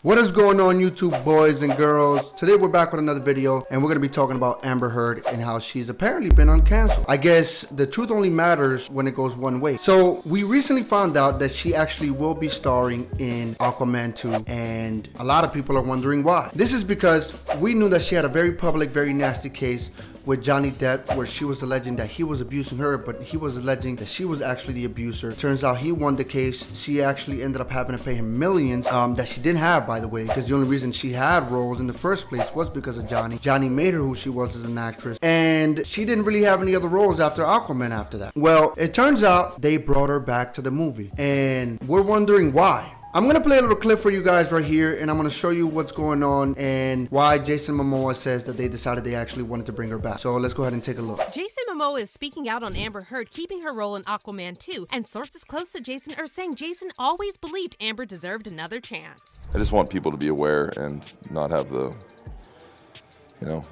What is going on, YouTube boys and girls? Today we're back with another video and we're going to be talking about Amber Heard and how she's apparently been uncancelled. I guess the truth only matters when it goes one way. So we recently found out that she actually will be starring in Aquaman 2 and a lot of people are wondering why. This is because we knew that she had a very public, very nasty case with Johnny Depp where she was alleging that he was abusing her, but he was alleging that she was actually the abuser. Turns out he won the case. She actually ended up having to pay him millions that she didn't have, by the way, because the only reason she had roles in the first place was because of Johnny. Johnny made her who she was as an actress, and she didn't really have any other roles after Aquaman after that. Well, it turns out they brought her back to the movie, and we're wondering why. I'm going to play a little clip for you guys right here, and I'm going to show you what's going on and why Jason Momoa says that they decided they actually wanted to bring her back. So let's go ahead and take a look. Jason Momoa is speaking out on Amber Heard keeping her role in Aquaman 2, and sources close to Jason are saying Jason always believed Amber deserved another chance. I just want people to be aware and not have the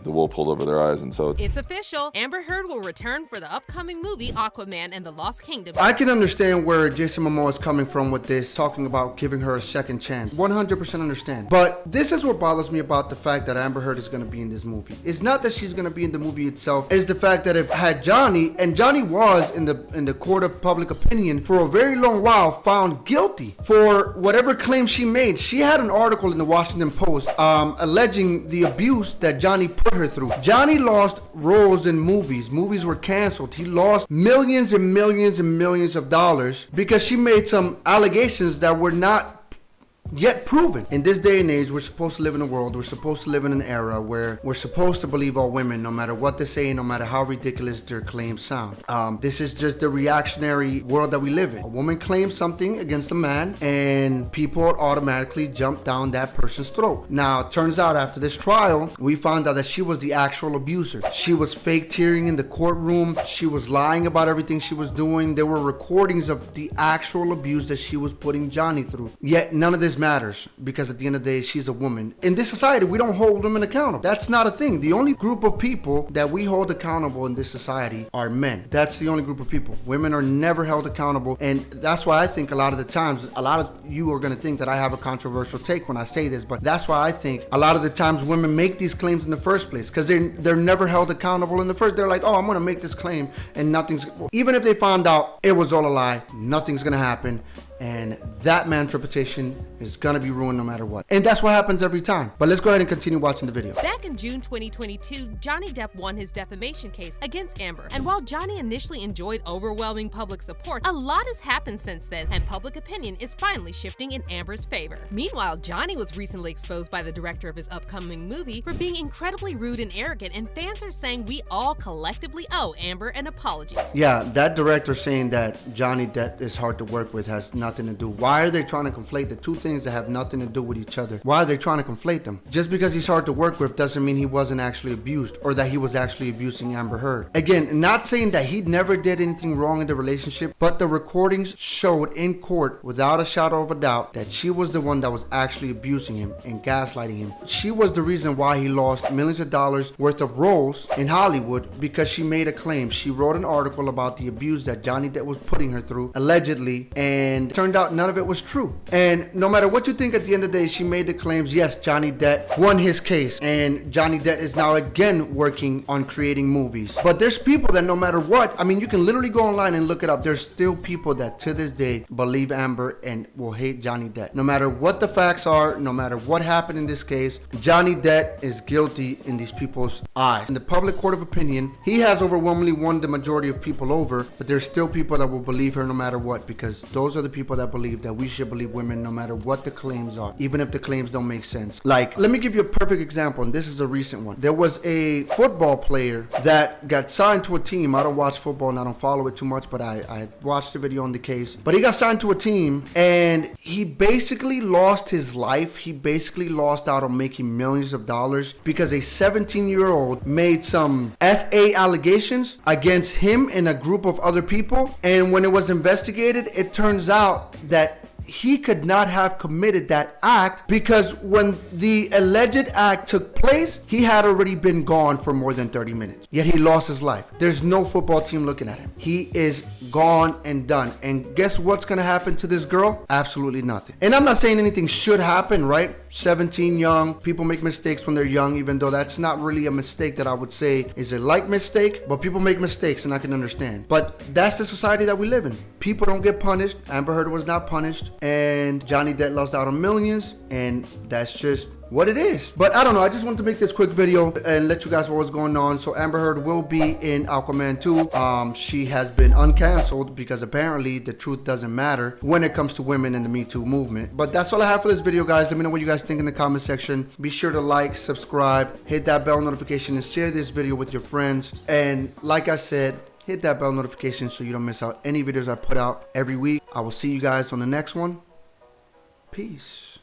wool pulled over their eyes, and so it's official. Amber Heard will return for the upcoming movie Aquaman and the Lost Kingdom. I can understand where Jason Momoa is coming from with this, talking about giving her a second chance. 100% understand. But this is what bothers me about the fact that Amber Heard is going to be in this movie. It's not that she's going to be in the movie itself. It's the fact that if had Johnny, and Johnny was in the court of public opinion for a very long while found guilty for whatever claim she made. She had an article in the Washington Post alleging the abuse that Johnny put her through. Johnny lost roles in movies. Movies were canceled. He lost millions and millions and millions of dollars because she made some allegations that were not yet proven. In this day and age, we're supposed to live in a world, we're supposed to live in an era where we're supposed to believe all women, no matter what they say, no matter how ridiculous their claims sound. This is just the reactionary world that we live in. A woman claims something against a man and people automatically jump down that person's throat. Now, it turns out after this trial, we found out that she was the actual abuser. She was fake tearing in the courtroom. She was lying about everything she was doing. There were recordings of the actual abuse that she was putting Johnny through. Yet none of this matters, because at the end of the day, she's a woman. In this society, we don't hold women accountable. That's not a thing. The only group of people that we hold accountable in this society are men. That's the only group of people. Women are never held accountable, and that's why I think a lot of the times, a lot of you are going to think that I have a controversial take when I say this, but that's why I think a lot of the times women make these claims in the first place, because they're never held accountable in the first. They're like, oh, I'm going to make this claim, and nothing's, even if they found out it was all a lie, nothing's going to happen. And that man's reputation is gonna be ruined no matter what. And that's what happens every time. But let's go ahead and continue watching the video. Back in June 2022, Johnny Depp won his defamation case against Amber. And while Johnny initially enjoyed overwhelming public support, a lot has happened since then, and public opinion is finally shifting in Amber's favor. Meanwhile, Johnny was recently exposed by the director of his upcoming movie for being incredibly rude and arrogant, and fans are saying we all collectively owe Amber an apology. Yeah, that director saying that Johnny Depp is hard to work with has nothing to do. Why are they trying to conflate the two things that have nothing to do with each other? Why are they trying to conflate them? Just because he's hard to work with doesn't mean he wasn't actually abused or that he was actually abusing Amber Heard. Again, not saying that he never did anything wrong in the relationship, but the recordings showed in court without a shadow of a doubt that she was the one that was actually abusing him and gaslighting him. She was the reason why he lost millions of dollars worth of roles in Hollywood, because she made a claim. She wrote an article about the abuse that Johnny Depp was putting her through, allegedly, and turned out none of it was true. And no matter what you think, at the end of the day, she made the claims. Yes, Johnny Depp won his case, and Johnny Depp is now again working on creating movies. But there's people that no matter what, I mean, you can literally go online and look it up. There's still people that to this day believe Amber and will hate Johnny Depp. No matter what the facts are, no matter what happened in this case, Johnny Depp is guilty in these people's eyes. In the public court of opinion, he has overwhelmingly won the majority of people over, but there's still people that will believe her no matter what, because those are the people that believe that we should believe women no matter what the claims are, even if the claims don't make sense. Like, let me give you a perfect example, and this is a recent one. There was a football player that got signed to a team. I don't watch football and I don't follow it too much, but I watched the video on the case. But he got signed to a team and he basically lost his life. He basically lost out on making millions of dollars because a 17-year-old made some SA allegations against him and a group of other people. And when it was investigated, it turns out that he could not have committed that act because when the alleged act took place, he had already been gone for more than 30 minutes. Yet he lost his life. There's no football team looking at him. He is gone and done. And guess what's gonna happen to this girl? Absolutely nothing. And I'm not saying anything should happen, right? 17, young, people make mistakes when they're young, even though that's not really a mistake that I would say is a light mistake, but people make mistakes and I can understand. But that's the society that we live in. People don't get punished. Amber Heard was not punished, and Johnny Depp lost out on millions, and that's just what it is. But I don't know, I just wanted to make this quick video and let you guys know what's going on. So Amber Heard will be in Aquaman 2. She has been uncanceled because apparently the truth doesn't matter when it comes to women in the Me Too movement. But that's all I have for this video, guys. Let me know what you guys think in the comment section. Be sure to like, subscribe, hit that bell notification, and share this video with your friends. And like I said, hit that bell notification so you don't miss out any videos I put out every week. I will see you guys on the next one. Peace.